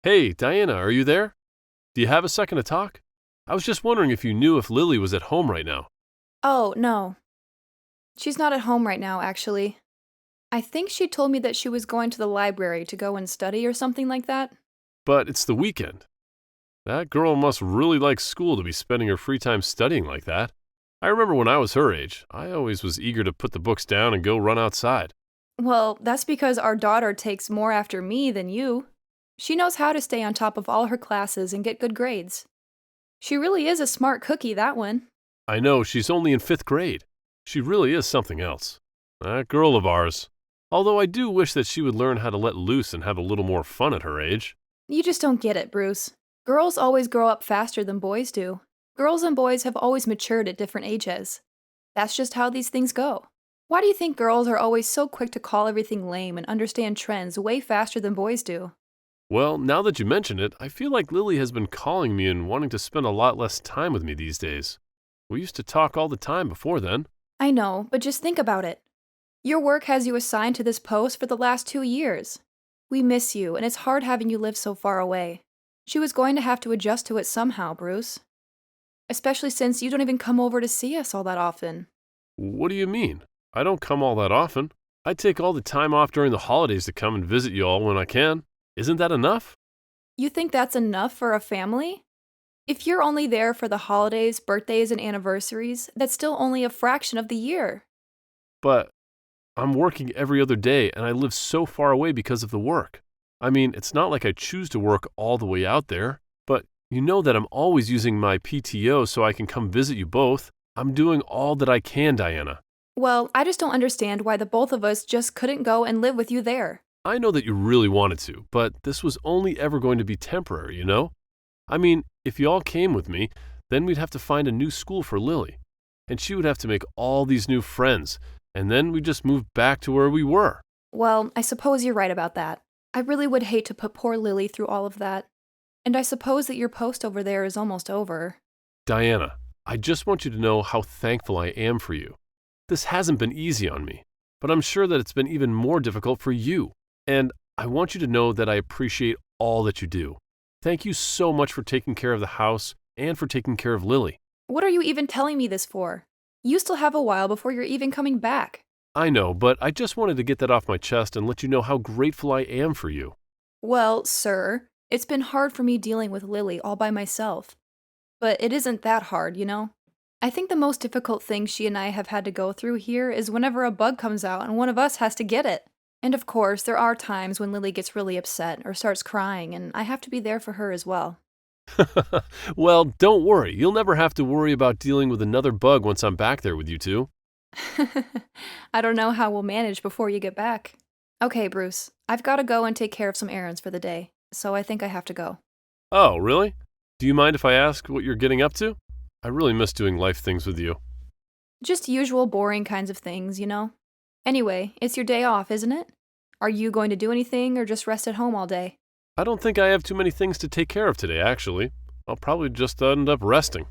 Hey, Diana, are you there? Do you have a second to talk? I was just wondering if you knew if Lily was at home right now. Oh, no. She's not at home right now, actually. I think she told me that she was going to the library to go and study or something like that. But it's the weekend. That girl must really like school to be spending her free time studying like that. I remember when I was her age, I always was eager to put the books down and go run outside. Well, that's because our daughter takes more after me than you. She knows how to stay on top of all her classes and get good grades. She really is a smart cookie, that one. I know she's only in fifth grade. She really is something else. That girl of ours. Although I do wish that she would learn how to let loose and have a little more fun at her age. You just don't get it, Bruce. Girls always grow up faster than boys do. Girls and boys have always matured at different ages. That's just how these things go. Why do you think girls are always so quick to call everything lame and understand trends way faster than boys do? Well, now that you mention it, I feel like Lily has been calling me and wanting to spend a lot less time with me these days. We used to talk all the time before then. I know, but just think about it. Your work has you assigned to this post for the last 2 years. We miss you, and it's hard having you live so far away. She was going to have to adjust to it somehow, Bruce. Especially since you don't even come over to see us all that often. What do you mean? I don't come all that often. I take all the time off during the holidays to come and visit you all when I can. Isn't that enough? You think that's enough for a family? If you're only there for the holidays, birthdays, and anniversaries, that's still only a fraction of the year. But I'm working every other day and I live so far away because of the work. I mean, it's not like I choose to work all the way out there, but you know that I'm always using my PTO so I can come visit you both. I'm doing all that I can, Diana. Well, I just don't understand why the both of us just couldn't go and live with you there. I know that you really wanted to, but this was only ever going to be temporary, you know? I mean, if you all came with me, then we'd have to find a new school for Lily, and she would have to make all these new friends, and then we'd just move back to where we were. Well, I suppose you're right about that. I really would hate to put poor Lily through all of that. And I suppose that your post over there is almost over. Diana, I just want you to know how thankful I am for you. This hasn't been easy on me, but I'm sure that it's been even more difficult for you. And I want you to know that I appreciate all that you do. Thank you so much for taking care of the house and for taking care of Lily. What are you even telling me this for? You still have a while before you're even coming back. I know, but I just wanted to get that off my chest and let you know how grateful I am for you. Well, sir, it's been hard for me dealing with Lily all by myself. But it isn't that hard, you know? I think the most difficult thing she and I have had to go through here is whenever a bug comes out and one of us has to get it. And of course, there are times when Lily gets really upset or starts crying, and I have to be there for her as well. Well, don't worry. You'll never have to worry about dealing with another bug once I'm back there with you two. I don't know how we'll manage before you get back. Okay, Bruce, I've got to go and take care of some errands for the day, so I think I have to go. Oh, really? Do you mind if I ask what you're getting up to? I really miss doing life things with you. Just usual boring kinds of things, you know? Anyway, it's your day off, isn't it? Are you going to do anything or just rest at home all day? I don't think I have too many things to take care of today, actually. I'll probably just end up resting.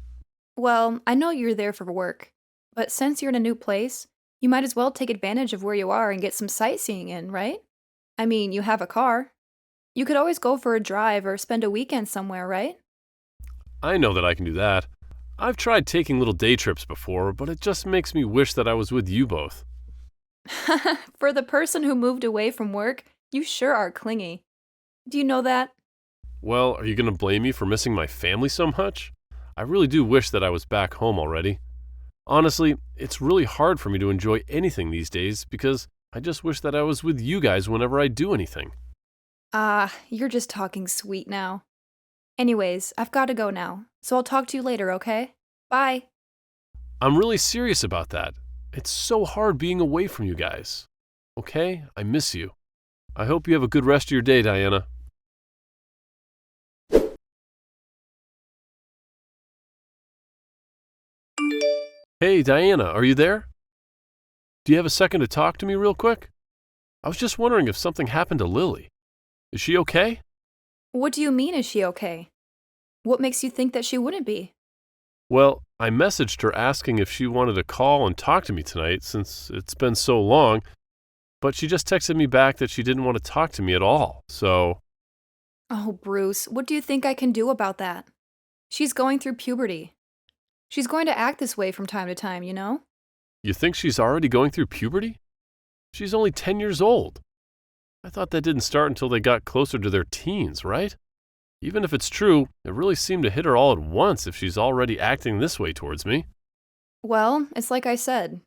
Well, I know you're there for work, but since you're in a new place, you might as well take advantage of where you are and get some sightseeing in, right? I mean, you have a car. You could always go for a drive or spend a weekend somewhere, right? I know that I can do that. I've tried taking little day trips before, but it just makes me wish that I was with you both. For the person who moved away from work, you sure are clingy. Do you know that? Well, are you going to blame me for missing my family so much? I really do wish that I was back home already. Honestly, it's really hard for me to enjoy anything these days because I just wish that I was with you guys whenever I do anything. Ah, you're just talking sweet now. Anyways, I've got to go now, so I'll talk to you later, okay? Bye. I'm really serious about that. It's so hard being away from you guys. Okay? I miss you. I hope you have a good rest of your day, Diana. Hey, Diana, are you there? Do you have a second to talk to me real quick? I was just wondering if something happened to Lily. Is she okay? What do you mean, is she okay? What makes you think that she wouldn't be? Well, I messaged her asking if she wanted to call and talk to me tonight since it's been so long, but she just texted me back that she didn't want to talk to me at all, so... Oh, Bruce, what do you think I can do about that? She's going through puberty. She's going to act this way from time to time, you know? You think she's already going through puberty? She's only 10 years old. I thought that didn't start until they got closer to their teens, right? Even if it's true, it really seemed to hit her all at once if she's already acting this way towards me. Well, it's like I said.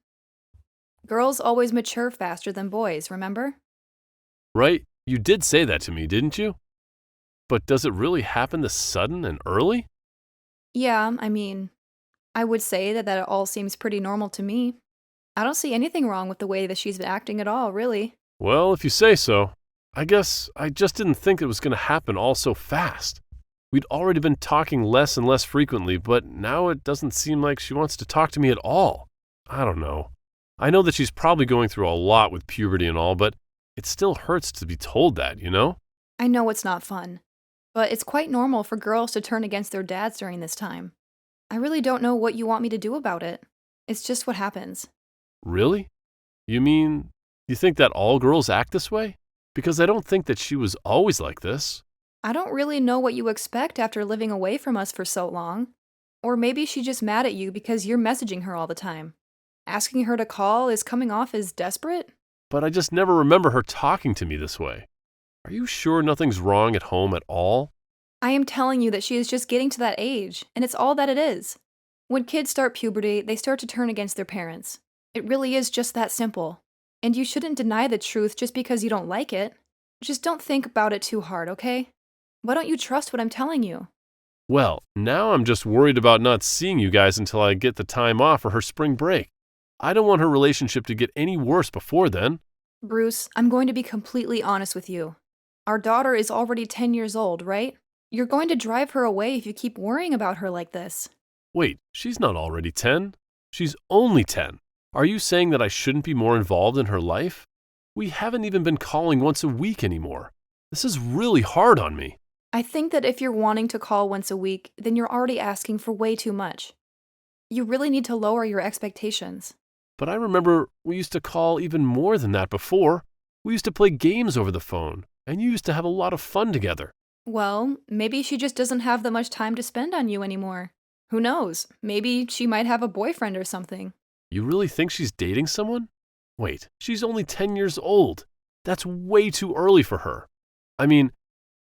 Girls always mature faster than boys, remember? Right? You did say that to me, didn't you? But does it really happen this sudden and early? Yeah, I mean, I would say that it all seems pretty normal to me. I don't see anything wrong with the way that she's been acting at all, really. Well, if you say so. I guess I just didn't think it was going to happen all so fast. We'd already been talking less and less frequently, but now it doesn't seem like she wants to talk to me at all. I don't know. I know that she's probably going through a lot with puberty and all, but it still hurts to be told that, you know? I know it's not fun, but it's quite normal for girls to turn against their dads during this time. I really don't know what you want me to do about it. It's just what happens. Really? You mean, you think that all girls act this way? Because I don't think that she was always like this. I don't really know what you expect after living away from us for so long. Or maybe she's just mad at you because you're messaging her all the time. Asking her to call is coming off as desperate? But I just never remember her talking to me this way. Are you sure nothing's wrong at home at all? I am telling you that she is just getting to that age, and it's all that it is. When kids start puberty, they start to turn against their parents. It really is just that simple. And you shouldn't deny the truth just because you don't like it. Just don't think about it too hard, okay? Why don't you trust what I'm telling you? Well, now I'm just worried about not seeing you guys until I get the time off for her spring break. I don't want her relationship to get any worse before then. Bruce, I'm going to be completely honest with you. Our daughter is already 10 years old, right? You're going to drive her away if you keep worrying about her like this. Wait, she's not already 10. She's only 10. Are you saying that I shouldn't be more involved in her life? We haven't even been calling once a week anymore. This is really hard on me. I think that if you're wanting to call once a week, then you're already asking for way too much. You really need to lower your expectations. But I remember we used to call even more than that before. We used to play games over the phone, and you used to have a lot of fun together. Well, maybe she just doesn't have that much time to spend on you anymore. Who knows? Maybe she might have a boyfriend or something. You really think she's dating someone? Wait, she's only 10 years old. That's way too early for her. I mean,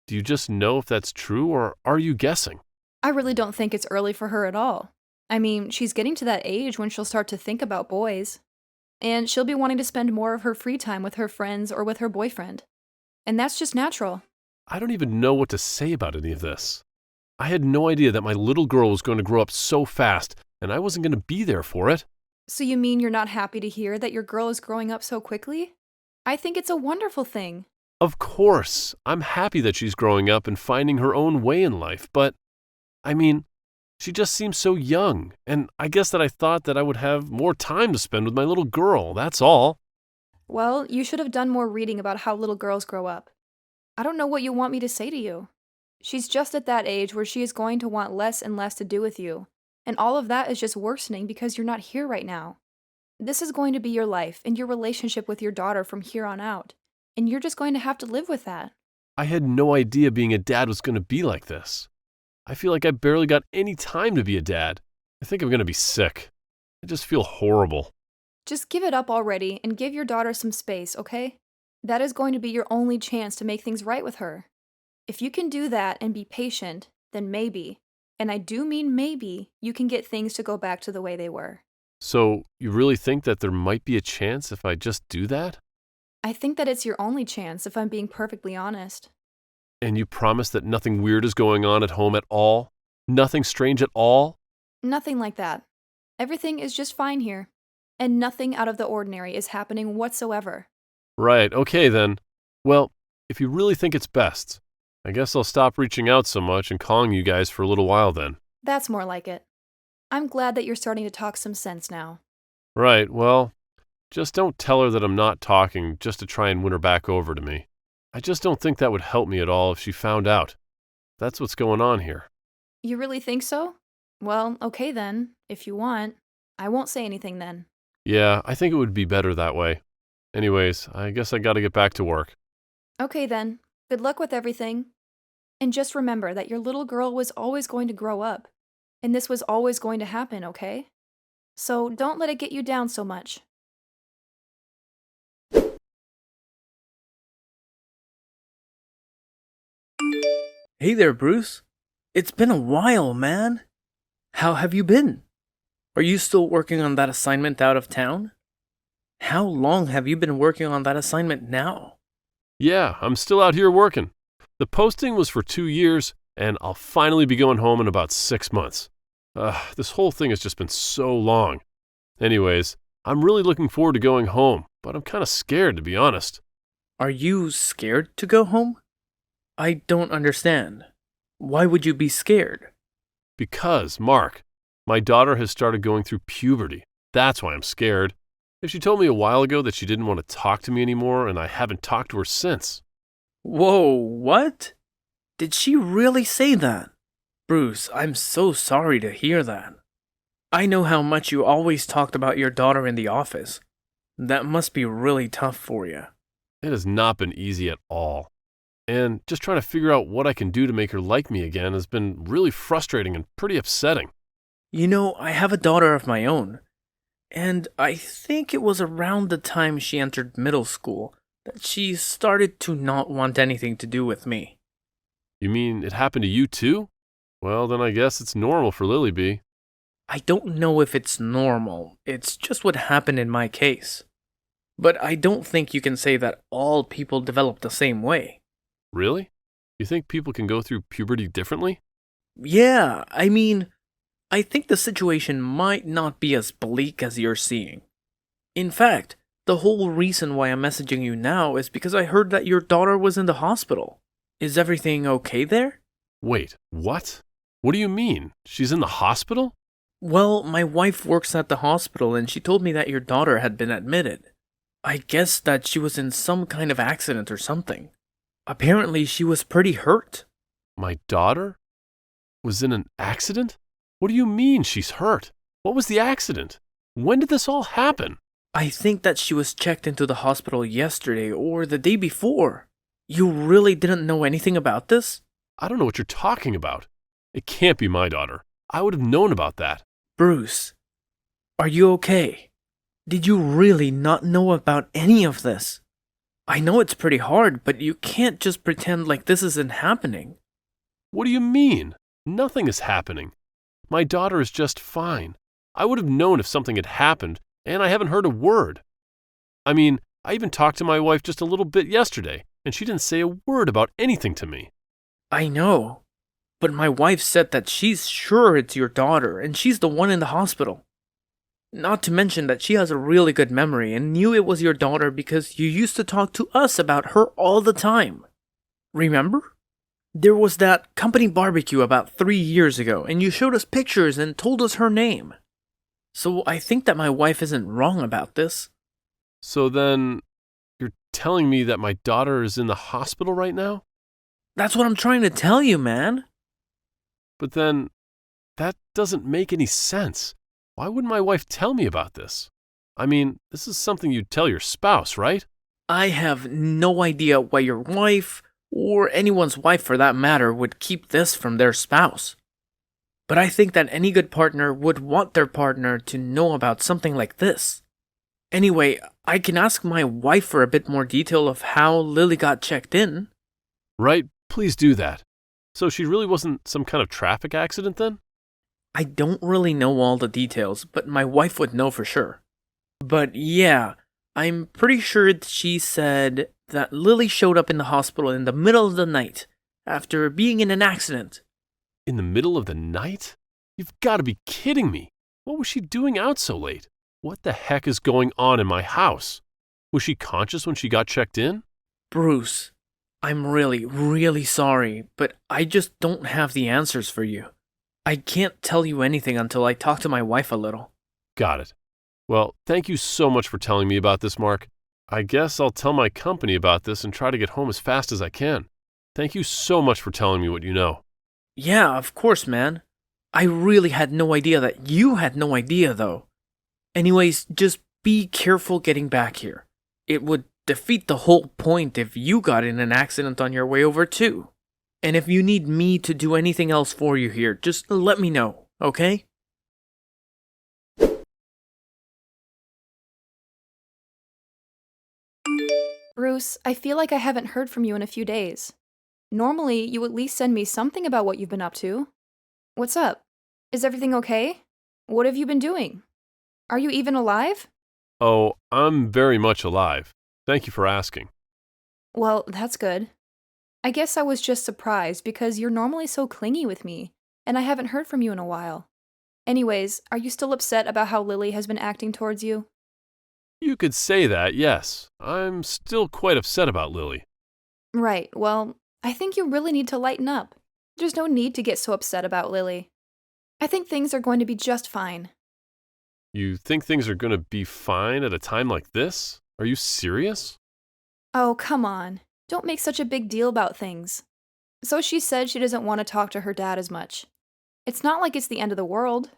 do you just know if that's true, or are you guessing? I really don't think it's early for her at all. I mean, she's getting to that age when she'll start to think about boys. And she'll be wanting to spend more of her free time with her friends or with her boyfriend. And that's just natural. I don't even know what to say about any of this. I had no idea that my little girl was going to grow up so fast, and I wasn't going to be there for it. So you mean you're not happy to hear that your girl is growing up so quickly? I think it's a wonderful thing. Of course, I'm happy that she's growing up and finding her own way in life, but, I mean, she just seems so young, and I guess that I thought that I would have more time to spend with my little girl, that's all. Well, you should have done more reading about how little girls grow up. I don't know what you want me to say to you. She's just at that age where she is going to want less and less to do with you. And all of that is just worsening because you're not here right now. This is going to be your life and your relationship with your daughter from here on out. And you're just going to have to live with that. I had no idea being a dad was going to be like this. I feel like I barely got any time to be a dad. I think I'm going to be sick. I just feel horrible. Just give it up already and give your daughter some space, okay? That is going to be your only chance to make things right with her. If you can do that and be patient, then maybe, and I do mean maybe, you can get things to go back to the way they were. So, you really think that there might be a chance if I just do that? I think that it's your only chance if I'm being perfectly honest. And you promise that nothing weird is going on at home at all? Nothing strange at all? Nothing like that. Everything is just fine here. And nothing out of the ordinary is happening whatsoever. Right, okay then. Well, if you really think it's best, I guess I'll stop reaching out so much and calling you guys for a little while then. That's more like it. I'm glad that you're starting to talk some sense now. Right, well, just don't tell her that I'm not talking just to try and win her back over to me. I just don't think that would help me at all if she found out. That's what's going on here. You really think so? Well, okay then, if you want. I won't say anything then. Yeah, I think it would be better that way. Anyways, I guess I gotta get back to work. Okay then. Good luck with everything. And just remember that your little girl was always going to grow up, and this was always going to happen, okay? So don't let it get you down so much. Hey there, Bruce. It's been a while, man. How have you been? Are you still working on that assignment out of town? How long have you been working on that assignment now? Yeah, I'm still out here working. The posting was for 2 years, and I'll finally be going home in about 6 months. This whole thing has just been so long. Anyways, I'm really looking forward to going home, but I'm kind of scared, to be honest. Are you scared to go home? I don't understand. Why would you be scared? Because, Mark, my daughter has started going through puberty. That's why I'm scared. If she told me a while ago that she didn't want to talk to me anymore, and I haven't talked to her since. Whoa, what? Did she really say that? Bruce, I'm so sorry to hear that. I know how much you always talked about your daughter in the office. That must be really tough for you. It has not been easy at all. And just trying to figure out what I can do to make her like me again has been really frustrating and pretty upsetting. You know, I have a daughter of my own, and I think it was around the time she entered middle school that she started to not want anything to do with me. You mean it happened to you too? Well, then I guess it's normal for Lily B. I don't know if it's normal, it's just what happened in my case. But I don't think you can say that all people develop the same way. Really? You think people can go through puberty differently? Yeah, I think the situation might not be as bleak as you're seeing. In fact, the whole reason why I'm messaging you now is because I heard that your daughter was in the hospital. Is everything okay there? Wait, what? What do you mean? She's in the hospital? Well, my wife works at the hospital and she told me that your daughter had been admitted. I guess that she was in some kind of accident or something. Apparently, she was pretty hurt. My daughter was in an accident? What do you mean she's hurt? What was the accident? When did this all happen? I think that she was checked into the hospital yesterday or the day before. You really didn't know anything about this? I don't know what you're talking about. It can't be my daughter. I would have known about that. Bruce, are you okay? Did you really not know about any of this? I know it's pretty hard, but you can't just pretend like this isn't happening. What do you mean? Nothing is happening. My daughter is just fine. I would have known if something had happened, and I haven't heard a word. I mean, I even talked to my wife just a little bit yesterday, and she didn't say a word about anything to me. I know, but my wife said that she's sure it's your daughter, and she's the one in the hospital. Not to mention that she has a really good memory and knew it was your daughter because you used to talk to us about her all the time. Remember? There was that company barbecue about 3 years ago, and you showed us pictures and told us her name. So I think that my wife isn't wrong about this. So then, you're telling me that my daughter is in the hospital right now? That's what I'm trying to tell you, man. But then, that doesn't make any sense. Why wouldn't my wife tell me about this? I mean, this is something you'd tell your spouse, right? I have no idea why your wife, or anyone's wife for that matter, would keep this from their spouse. But I think that any good partner would want their partner to know about something like this. Anyway, I can ask my wife for a bit more detail of how Lily got checked in. Right, please do that. So she really wasn't some kind of traffic accident then? I don't really know all the details, but my wife would know for sure. But yeah, I'm pretty sure she said that Lily showed up in the hospital in the middle of the night after being in an accident. In the middle of the night? You've got to be kidding me. What was she doing out so late? What the heck is going on in my house? Was she conscious when she got checked in? Bruce, I'm really, really sorry, but I just don't have the answers for you. I can't tell you anything until I talk to my wife a little. Got it. Well, thank you so much for telling me about this, Mark. I guess I'll tell my company about this and try to get home as fast as I can. Thank you so much for telling me what you know. Yeah, of course, man. I really had no idea that you had no idea, though. Anyways, just be careful getting back here. It would defeat the whole point if you got in an accident on your way over, too. And if you need me to do anything else for you here, just let me know, okay? Bruce, I feel like I haven't heard from you in a few days. Normally, you at least send me something about what you've been up to. What's up? Is everything okay? What have you been doing? Are you even alive? Oh, I'm very much alive. Thank you for asking. Well, that's good. I guess I was just surprised because you're normally so clingy with me, and I haven't heard from you in a while. Anyways, are you still upset about how Lily has been acting towards you? You could say that, yes. I'm still quite upset about Lily. Right, well, I think you really need to lighten up. There's no need to get so upset about Lily. I think things are going to be just fine. You think things are going to be fine at a time like this? Are you serious? Oh, come on. Don't make such a big deal about things. So she said she doesn't want to talk to her dad as much. It's not like it's the end of the world.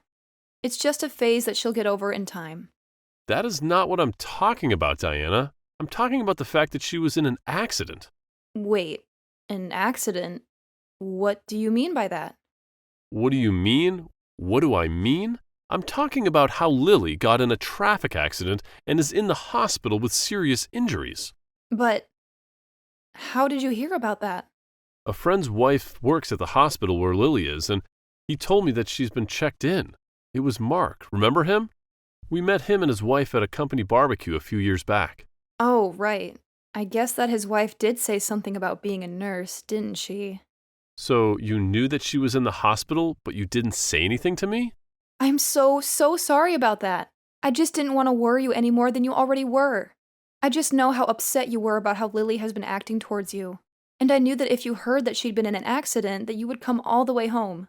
It's just a phase that she'll get over in time. That is not what I'm talking about, Diana. I'm talking about the fact that she was in an accident. Wait, an accident? What do you mean by that? What do you mean? What do I mean? I'm talking about how Lily got in a traffic accident and is in the hospital with serious injuries. But how did you hear about that? A friend's wife works at the hospital where Lily is, and he told me that she's been checked in. It was Mark. Remember him? We met him and his wife at a company barbecue a few years back. Oh, right. I guess that his wife did say something about being a nurse, didn't she? So you knew that she was in the hospital, but you didn't say anything to me? I'm so sorry about that. I just didn't want to worry you any more than you already were. I just know how upset you were about how Lily has been acting towards you. And I knew that if you heard that she'd been in an accident, that you would come all the way home.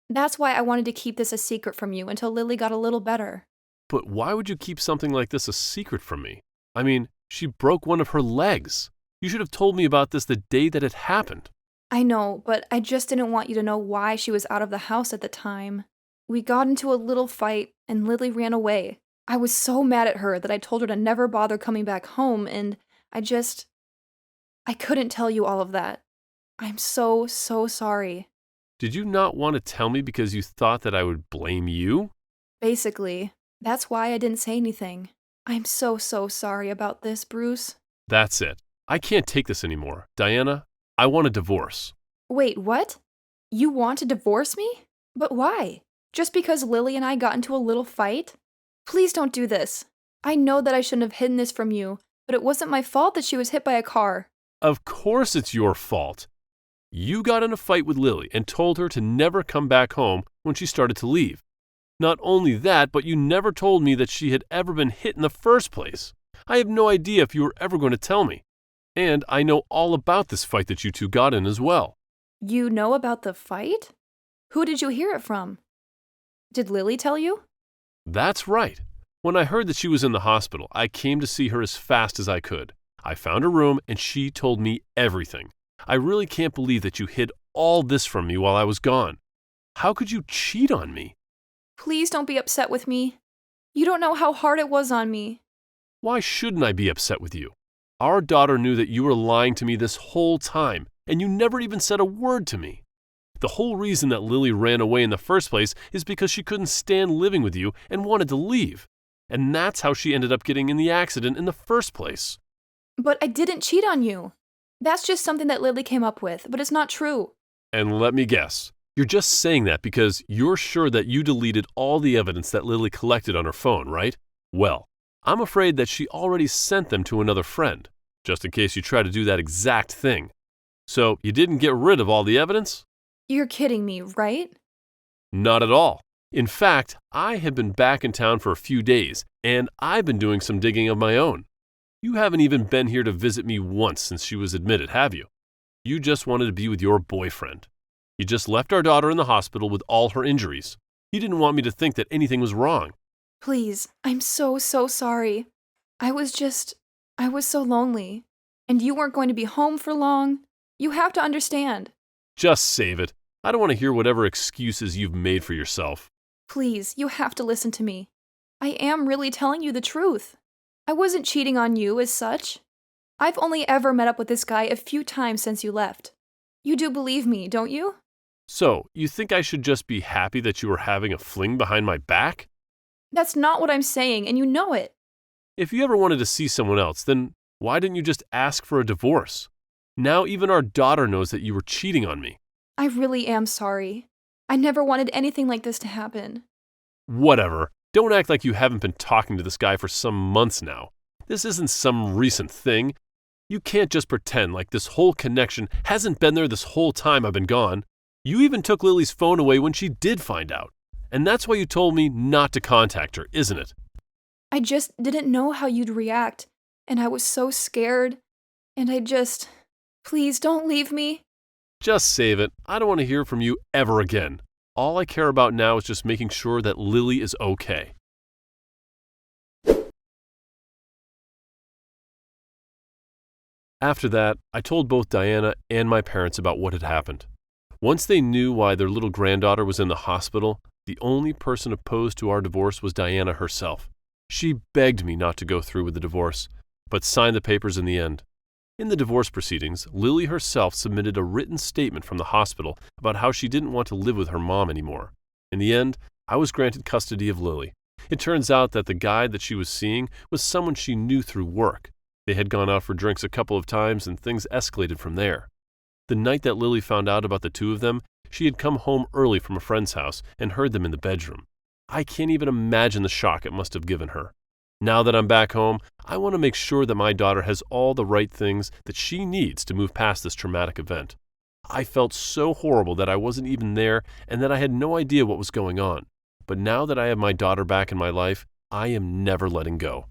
That's why I wanted to keep this a secret from you until Lily got a little better. But why would you keep something like this a secret from me? I mean, she broke one of her legs. You should have told me about this the day that it happened. I know, but I just didn't want you to know why she was out of the house at the time. We got into a little fight, and Lily ran away. I was so mad at her that I told her to never bother coming back home, and I couldn't tell you all of that. I'm so sorry. Did you not want to tell me because you thought that I would blame you? Basically, that's why I didn't say anything. I'm so sorry about this, Bruce. That's it. I can't take this anymore. Diana, I want a divorce. Wait, what? You want to divorce me? But why? Just because Lily and I got into a little fight? Please don't do this. I know that I shouldn't have hidden this from you, but it wasn't my fault that she was hit by a car. Of course it's your fault. You got in a fight with Lily and told her to never come back home when she started to leave. Not only that, but you never told me that she had ever been hit in the first place. I have no idea if you were ever going to tell me. And I know all about this fight that you two got in as well. You know about the fight? Who did you hear it from? Did Lily tell you? That's right. When I heard that she was in the hospital, I came to see her as fast as I could. I found her room and she told me everything. I really can't believe that you hid all this from me while I was gone. How could you cheat on me? Please don't be upset with me. You don't know how hard it was on me. Why shouldn't I be upset with you? Our daughter knew that you were lying to me this whole time, and you never even said a word to me. The whole reason that Lily ran away in the first place is because she couldn't stand living with you and wanted to leave. And that's how she ended up getting in the accident in the first place. But I didn't cheat on you. That's just something that Lily came up with, but it's not true. And let me guess, you're just saying that because you're sure that you deleted all the evidence that Lily collected on her phone, right? Well, I'm afraid that she already sent them to another friend, just in case you try to do that exact thing. So you didn't get rid of all the evidence? You're kidding me, right? Not at all. In fact, I have been back in town for a few days, and I've been doing some digging of my own. You haven't even been here to visit me once since she was admitted, have you? You just wanted to be with your boyfriend. You just left our daughter in the hospital with all her injuries. You didn't want me to think that anything was wrong. Please, I'm so sorry. I was so lonely. And you weren't going to be home for long. You have to understand. Just save it. I don't want to hear whatever excuses you've made for yourself. Please, you have to listen to me. I am really telling you the truth. I wasn't cheating on you as such. I've only ever met up with this guy a few times since you left. You do believe me, don't you? So, you think I should just be happy that you were having a fling behind my back? That's not what I'm saying, and you know it. If you ever wanted to see someone else, then why didn't you just ask for a divorce? Now even our daughter knows that you were cheating on me. I really am sorry. I never wanted anything like this to happen. Whatever. Don't act like you haven't been talking to this guy for some months now. This isn't some recent thing. You can't just pretend like this whole connection hasn't been there this whole time I've been gone. You even took Lily's phone away when she did find out. And that's why you told me not to contact her, isn't it? I just didn't know how you'd react, and I was so scared, and please don't leave me. Just save it. I don't want to hear from you ever again. All I care about now is just making sure that Lily is okay. After that, I told both Diana and my parents about what had happened. Once they knew why their little granddaughter was in the hospital, the only person opposed to our divorce was Diana herself. She begged me not to go through with the divorce, but signed the papers in the end. In the divorce proceedings, Lily herself submitted a written statement from the hospital about how she didn't want to live with her mom anymore. In the end, I was granted custody of Lily. It turns out that the guy that she was seeing was someone she knew through work. They had gone out for drinks a couple of times and things escalated from there. The night that Lily found out about the two of them, she had come home early from a friend's house and heard them in the bedroom. I can't even imagine the shock it must have given her. Now that I'm back home, I want to make sure that my daughter has all the right things that she needs to move past this traumatic event. I felt so horrible that I wasn't even there and that I had no idea what was going on. But now that I have my daughter back in my life, I am never letting go.